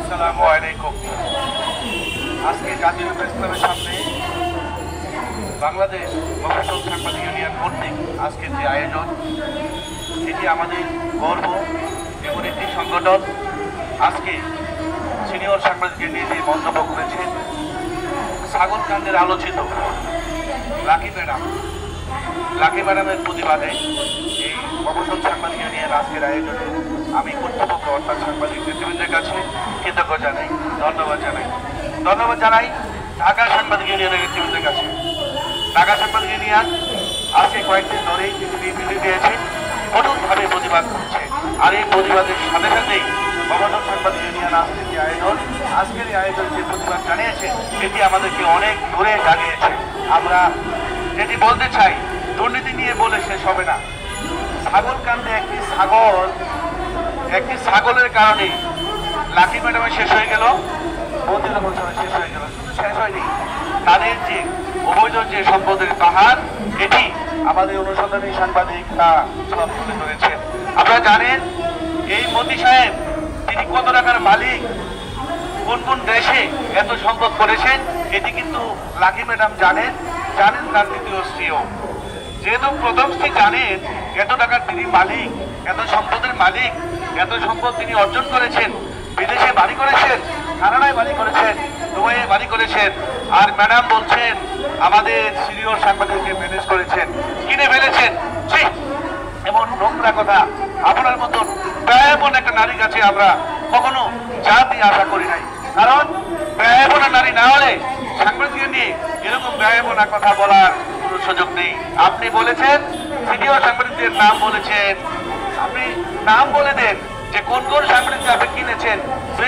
আসসালামু আলাইকুম। আজকে জাতীয় প্রেস ক্লাবের সামনে বাংলাদেশ মফস্বল সাংবাদিক ইউনিয়ন কর্তৃক আজকের যে আয়োজন, এটি আমাদের গর্ব। এমন একটি সংগঠন আজকে সিনিয়র সাংবাদিকদের নিয়ে যে মন্তব্য করেছেন, ছাগলকান্ডের আলোচিত লাকি ম্যাডামের প্রতিবাদে এই মফস্বল সাংবাদিক ইউনিয়ন আজকের আয়োজনে আমি কর্তৃপক্ষ অর্থাৎ সাংবাদিক নেতৃবৃন্দের কাছে কৃতজ্ঞ জানাই, ধন্যবাদ জানাই ঢাকা সাংবাদিক ইউনিয়নের নেতৃবৃন্দের কাছে। ঢাকা সাংবাদিক ইউনিয়ন আজকে কয়েকদিন ধরেই বিবৃতি দিয়েছে, কঠোরভাবে প্রতিবাদ করছে। আর এই প্রতিবাদের সাথে সাথেই মফস্বল সাংবাদিক ইউনিয়ন আজকের এই আয়োজন যে প্রতিবাদ জানিয়েছে, এটি আমাদেরকে অনেক দূরে জানিয়েছে। আমরা যেটি বলতে চাই, দুর্নীতি নিয়ে বলে শেষ হবে না। ছাগলকান্দে একটি ছাগলের কারণে লাকি ম্যাডামে শেষ হয়ে গেল, মন্দিরা বছরে শেষ হয়ে গেল। শুধু শেষ হয়নি, তাদের যে অবৈধ যে সম্পদের পাহাড়, এটি আমাদের অনুসন্ধানী সাংবাদিকরা সব তুলে ধরেছেন। আপনারা জানেন এই মোদি সাহেব তিনি কত টাকার মালিক, কোন কোন দেশে এত সম্পদ করেছেন, এটি কিন্তু লাকি ম্যাডাম জানেন তার দ্বিতীয় স্ত্রীও। যেহেতু প্রথম স্ত্রী জানেন এত টাকার তিনি মালিক, এত সম্পদের মালিক, এত সম্পদ তিনি অর্জন করেছেন, বিদেশে বাড়ি করেছেন, কানাডায় বাড়ি করেছেন, দুবাইয়ে বাড়ি করেছেন। আর ম্যাডাম বলছেন আমাদের সিনিয়র সাংবাদিককে ম্যানেজ করেছেন, কিনে ফেলেছেন। এমন নোংরা কথা আপনার মতন ব্যয়বন একটা নারীর কাছে আমরা কখনো জাতি আশা করি নাই। কারণ ব্যয়বনা নারী না হলে সাংবাদিক নিয়ে এরকম ব্যয়বনা কথা বলার কোনো সুযোগ নেই। আপনি বলেছেন সিনিয়র সাংবাদিকদের নাম বলেছেন, আপনি নাম বলে দেন যে কোন কোন সাংবাদিককে আপনি কিনেছেন,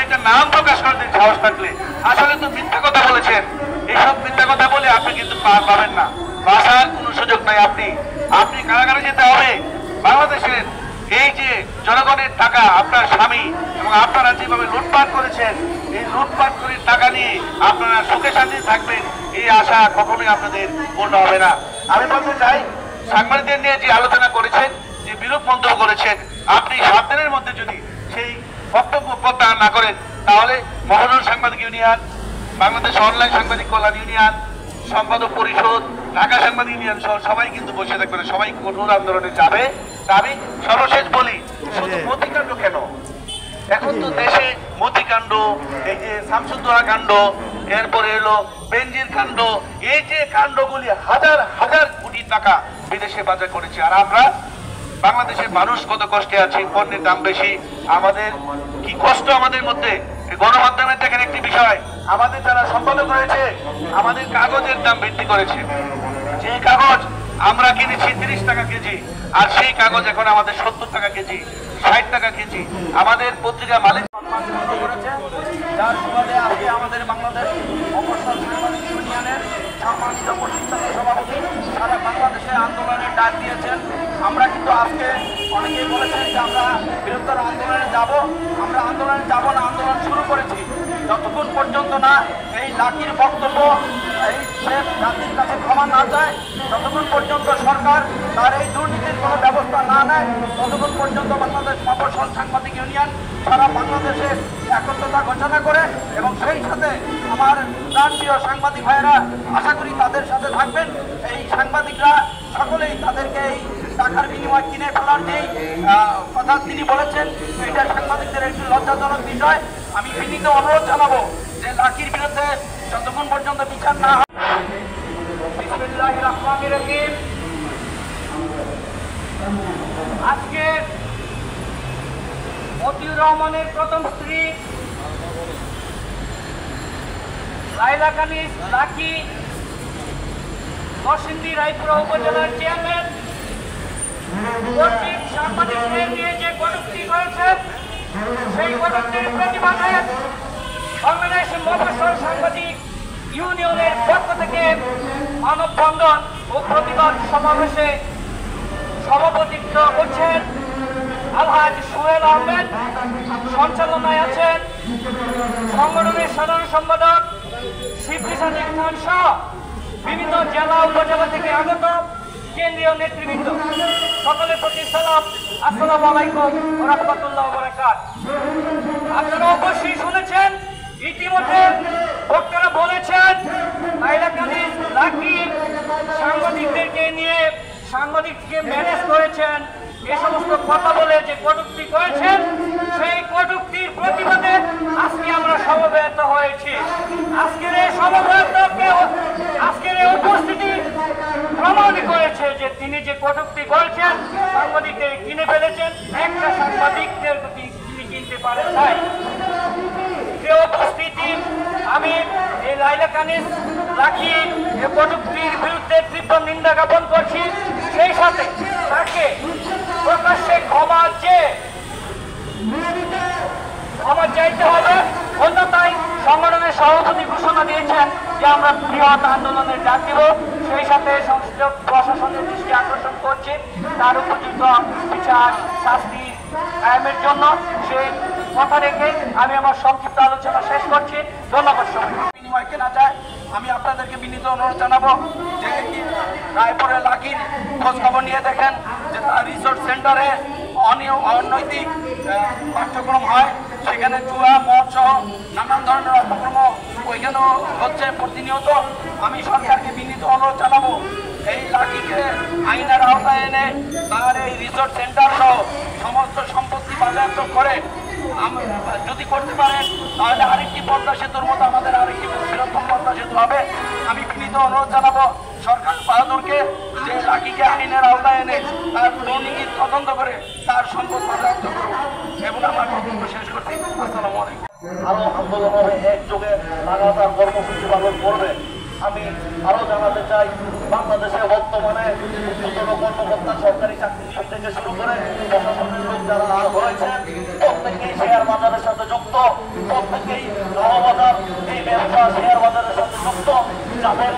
একটা নাম প্রকাশ করে দিন সাহস থাকলে। আসলে তো মিথ্যা কথা বলেছেন, এইসব মিথ্যা কথা বলে আপনি কিন্তু পার পাবেন না, বাঁচার কোনো সুযোগ নাই। আপনি কারাগারে যেতে হবে। বাংলাদেশের এই যে জনগণের টাকা আপনার স্বামী এবং আপনারা যেভাবে লুটপাট করেছেন, এই লুটপাট করে টাকা নিয়ে আপনারা সুখে শান্তি থাকবেন, এই আশা কখনোই আপনাদের পূর্ণ হবে না। আমি বলতে চাই, সাংবাদিকদের নিয়ে যে আলোচনা করেছেন, যে বিরূপ মন্তব্য করেছেন, আপনি 7 দিনের মধ্যে যদি সেই বক্তব্য প্রত্যাহার না করেন, তাহলে মফস্বল সাংবাদিক ইউনিয়ন, বাংলাদেশ অনলাইন সাংবাদিক কল্যাণ ইউনিয়ন, সম্পাদক পরিষদ, ঢাকা সাংবাদিক ইউনিয়ন সহ সবাই কিন্তু বসে থাকবে না, সবাই কঠোর আন্দোলনে যাবে। আমি সর্বশেষ বলি, শুধু মতিকাণ্ড কেন, এখন তো দেশে মতিকাণ্ড, এই যে শামসুদ্দোহা কাণ্ড, এরপরে এলো বেনজির কাণ্ড, এই যে কাণ্ডগুলি হাজার হাজার কোটি টাকা বিদেশে বাজার করেছে। আর আমরা বাংলাদেশের মানুষ কত কষ্টে আছি, পণ্যের দাম বেশি, আমাদের কি কষ্ট আমাদের মধ্যে। গণমাধ্যমের দেখেন একটি বিষয়, আমাদের যারা সম্পাদক রয়েছে, আমাদের কাগজের দাম বৃদ্ধি করেছে। যে কাগজ আমরা কিনেছি 30 টাকা কেজি, আর সেই কাগজ এখন আমাদের 70 টাকা কেজি, 60 টাকা কেজি। আমাদের পত্রিকা মালিক করেছে, যার সুবাদে আজকে আমাদের বাংলাদেশ মফস্বল সাংবাদিক ইউনিয়নের সম্মানিত প্রতিষ্ঠাতা সভাপতি সারা বাংলাদেশে আন্দোলনের ডাক দিয়েছেন। আমরা কিন্তু আজকে অনেকেই বলেছেন যে আমরা বৃহত্তর আন্দোলনে যাব। আমরা আন্দোলনে যাব না, আন্দোলন শুরু করেছি। যতক্ষণ পর্যন্ত না এই লাকির বক্তব্য সে জাতির কাছে ক্ষমা না চায়, ততক্ষণ পর্যন্ত সরকার তার এই দুর্নীতির কোনো ব্যবস্থা না নেয়, ততক্ষণ পর্যন্ত বাংলাদেশ মফস্বল সাংবাদিক ইউনিয়ন সারা বাংলাদেশে একত্রতা ঘোষণা করে এবং সেই সাথে আমার প্রান্তীয় সাংবাদিক ভাইয়েরা আশা করি তাদের সাথে থাকবেন। এই সাংবাদিকরা সকলেই তাদেরকে এই টাকার বিনিময় কিনে ফেলার যেই কথা তিনি বলেছেন, এটা সাংবাদিকদের একটি লজ্জাজনক বিষয়। আমি বিনীত অনুরোধ জানাবো যে লাকির বিরুদ্ধে যতক্ষণ পর্যন্ত বিচার না হয়। বিসমিল্লাহির রহমানির রহিম। আজকে মতিউর রহমানের প্রথম স্ত্রী লাইলা কানিজ লাকি নরসিংদী রায়পুরা উপজেলার চেয়ারম্যান কর্তৃক সাংবাদিকদের নিয়ে যে কটূক্তি করেছেন, সেই কটূক্তির প্রতিবাদে বাংলাদেশ মফস্বল সাংবাদিক ইউনিয়নের পক্ষ থেকে মানববন্ধন ও প্রতিবাদ সমাবেশে সভাপতিত্ব করছেন আলহাজ সোহেল আহমেদ। সঞ্চালনায় আছেন সংগঠনের সাধারণ সম্পাদক শিবলি সাদিক খান সহ বিভিন্ন জেলা উপজেলা থেকে আগত কেন্দ্রীয় নেতৃবৃন্দ। সকলের প্রতি সালাম, আসসালামু আলাইকুম ওয়া রাহমাতুল্লাহি ওয়া বারাকাতুহু। আপনারা অবশ্যই শুনেছেন সাংবাদিককে ম্যানেজ করেছেন, এ সমস্ত কথা বলে যে কটূক্তি করেছেন, সেই কটূক্তির প্রতিবাদে আজকে আমরা সমবেত হয়েছি। আজকের এই উপস্থিতি প্রমাণ করেছে যে তিনি যে কটূক্তি করেছেন, সাংবাদিকদের কিনে ফেলেছেন, একটা সাংবাদিকদের প্রতি তিনি কিনতে পারেন নাই। যে উপস্থিতি, আমি এই লাইলা কানিজ লাকি কটূক্তির বিরুদ্ধে তীব্র নিন্দা জ্ঞাপন করছি। সেই সাথে তাকে প্রকাশ্যে ক্ষমা চাইতে হবে, অন্যথায় সংগঠনের সভাপতি ঘোষণা দিয়েছেন যে আমরা বৃহৎ আন্দোলনের ডাক দিব। সেই সাথে সংশ্লিষ্ট প্রশাসনের দৃষ্টি আকর্ষণ করছি তার উপযুক্ত বিচার শাস্তি কায়েমের জন্য। সেই কথা রেখে আমি আমার সংক্ষিপ্ত আলোচনা শেষ করছি। ধন্যবাদ সবাইকে। বিনিময় কেনা যায়, আমি আপনাদেরকে বিনীত অনুরোধ জানাবো যে রায়পুরের লাকির খোঁজ খবর নিয়ে দেখেন যে তার রিসোর্ট সেন্টারে অনৈতিক পাঠ্যক্রম হয়, সেখানে জুয়া মদ সহ নানান ধরনের অপক্রম ওইখানেও হচ্ছে প্রতিনিয়ত। আমি সরকারকে বিনীত অনুরোধ জানাবো এই লাকিকে আইনের আওতায় এনে তার এই রিসোর্ট সেন্টার সহ সমস্ত সম্পত্তি বাজেয়াপ্ত করে যদি করতে পারেন তাহলে আরেকটি পদ্মা সেতুর মতো আমাদের আরেকটি বৃহত্তম পদ্মা সেতু হবে। আমি বিনীত অনুরোধ জানাবো সরকার বাহাদুরকে যে লাকিকে আইনের আওতায় এনে তার দুর্নীতি তদন্ত করে তার সম্পদ বাজেয়াপ্ত করুন। এবং আমার বক্তব্য শেষ করছি। আসসালামু আলাইকুম। আরো আন্দোলন হবে, একযোগে লাগাতার কর্মসূচি পালন করবে। আমি আরো জানাতে চাই, বাংলাদেশে বর্তমানে উচ্চতর কর্মকর্তা, সরকারি চাকরিজীবী থেকে শুরু করে প্রশাসনের লোক যারা রয়েছে, প্রত্যেকেই শেয়ার বাজারের সাথে যুক্ত, প্রত্যেকেই লাভবাজার এই ব্যবসা শেয়ার বাজারের সাথে যুক্ত। যাদের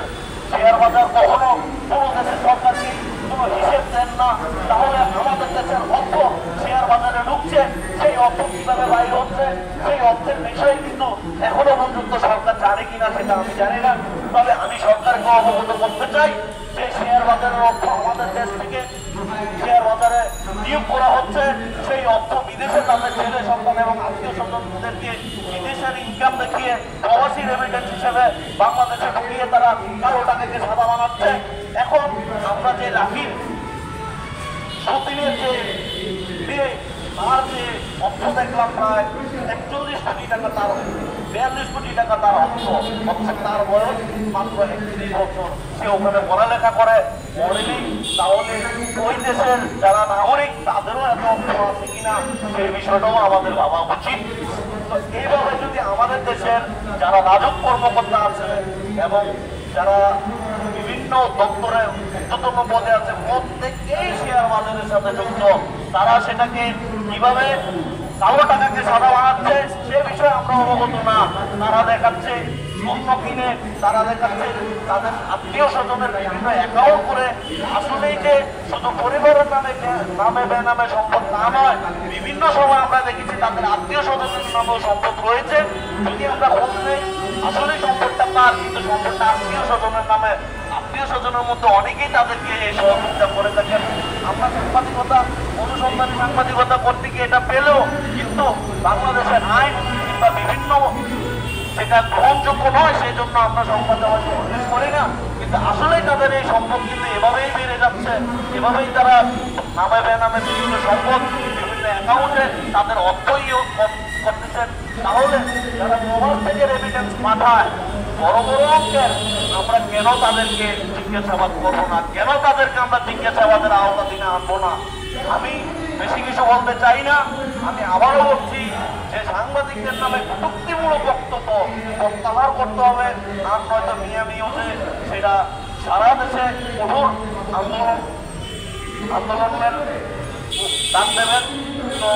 শেয়ার বাজার কখনো কোনো দেশের সরকারকে কোনো হিসেব দেন না, তাহলে আমাদের দেশের অর্থ শেয়ার বাজারে ঢুকছে, সেই অর্থ কিভাবে বাইরে হচ্ছে সেই অর্থের বিষয়ে কিন্তু এখনো পর্যন্ত সরকার জানে কিনা সেটা আমি জানি না। তবে আমি সরকারকে অবগত করতে চাই যে শেয়ার বাজারের অর্থ আমাদের দেশ থেকে শেয়ার বাজারে নিয়োগ করা হচ্ছে, সেই অর্থ বিদেশে তাদের ছেলে সন্তান এবং আত্মীয় স্বজনদেরকে বিদেশের ইনকাম দেখিয়ে প্রবাসী রেমিটেন্স হিসেবে বাংলাদেশে ঢুকিয়ে তারা কালো টাকাকে সাদা বানাচ্ছে। এখন আমরা যে লাকির সতীনের যে তার যে অর্থ দেখলাম প্রায় 41 কোটি টাকা, তার 42 কোটি টাকা তার অর্থ, অর্থাৎ তার বয়স মাত্র 31 বছর। সে ওখানে পড়ালেখা করে পড়েনি, তাহলে ওই দেশের যারা নাগরিক তাদেরও এত অর্থ আছে কিনা সেই বিষয়টাও আমাদের ভাবা উচিত। তো এইভাবে যদি আমাদের দেশের যারা রাজক কর্মকর্তা আছে এবং যারা বিভিন্ন দপ্তরে উচ্চতম পদে আছে, প্রত্যেকেই শেয়ার বাজারের সাথে যুক্ত, তারা সেটাকে কিভাবে কালো টাকাকে সাদা বানাচ্ছে সে বিষয়ে আমরা অবগত না। তারা দেখাচ্ছে স্বপ্ন কিনে, তারা দেখাচ্ছে তাদের আত্মীয় স্বজনের বিভিন্ন অ্যাকাউন্ট করে। আসলেই যে শুধু পরিবারের নামে বেনামে সম্পদ না নয়, বিভিন্ন সময় আমরা দেখেছি তাদের আত্মীয় স্বজনের নামেও সম্পদ রয়েছে। যদি আমরা খোঁজ নেই আসলে সম্পদটা কার, কিন্তু সম্পদটা আত্মীয় স্বজনের নামে। আত্মীয় স্বজনের মধ্যে অনেকেই তাদেরকে এই সহযোগিতা করে থাকেন। আমরা সাংবাদিকতা, অনুসন্ধানী সাংবাদিকতা করতে গিয়ে এটা পেলেও কিন্তু বাংলাদেশের আইন কিংবা বিভিন্ন সেটা গ্রহণযোগ্য নয়, সেই জন্য আমরা সংবাদ দেওয়ার উল্লেখ করি না। কিন্তু আসলেই তাদের এই সম্পদ কিন্তু এভাবেই বেড়ে যাচ্ছে, এভাবেই তারা নামে বেনামে বিভিন্ন সম্পদ বিভিন্ন অ্যাকাউন্টে তাদের অর্থই করতেছেন। তাহলে যারা প্রবাস থেকে রেমিটেন্স পাঠায় বড় বড় অঙ্কের, আমরা কেন তাদেরকে জিজ্ঞাসাবাদ করবো না, কেন তাদেরকে আমরা জিজ্ঞাসাবাদের আওতাধীনে আনবো না? আমি বেশি কিছু বলতে চাই না। আমি আবারও বলছি যে সাংবাদিকদের নামে কটূক্তিমূলক বক্তব্য প্রত্যাহার করতে হবে, আর নয়তো নিয়মিত সেটা সারা দেশে কঠোর আন্দোলনের ডাক দেবেন। তো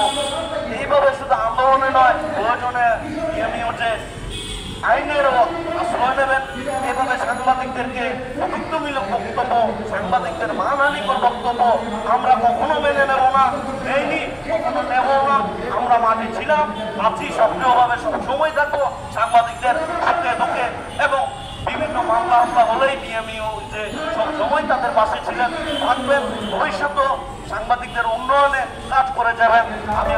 এইভাবে শুধু আন্দোলনে নয়, প্রয়োজনে নিয়মিত আইনেরও আশ্রয় নেবেন। এভাবে সাংবাদিকদেরকে কটূক্তিমূলক বক্তব্য, সাংবাদিকদের মানহানিকর বক্তব্য আমরা কখনো মেনে নেব না, নেইনি, কখনো নেব না। আমরা মাঠে ছিলাম, আছি, সক্রিয়ভাবে সবসময় থাকবো সাংবাদিকদের সুখে দুঃখে, এবং বিভিন্ন মামলা হামলা হলেই নিয়মিত যে সবসময় তাদের পাশে ছিলেন, থাকবেন। ভবিষ্যতেও সাংবাদিকদের উন্নয়নে কাজ করে যাবেন। আমি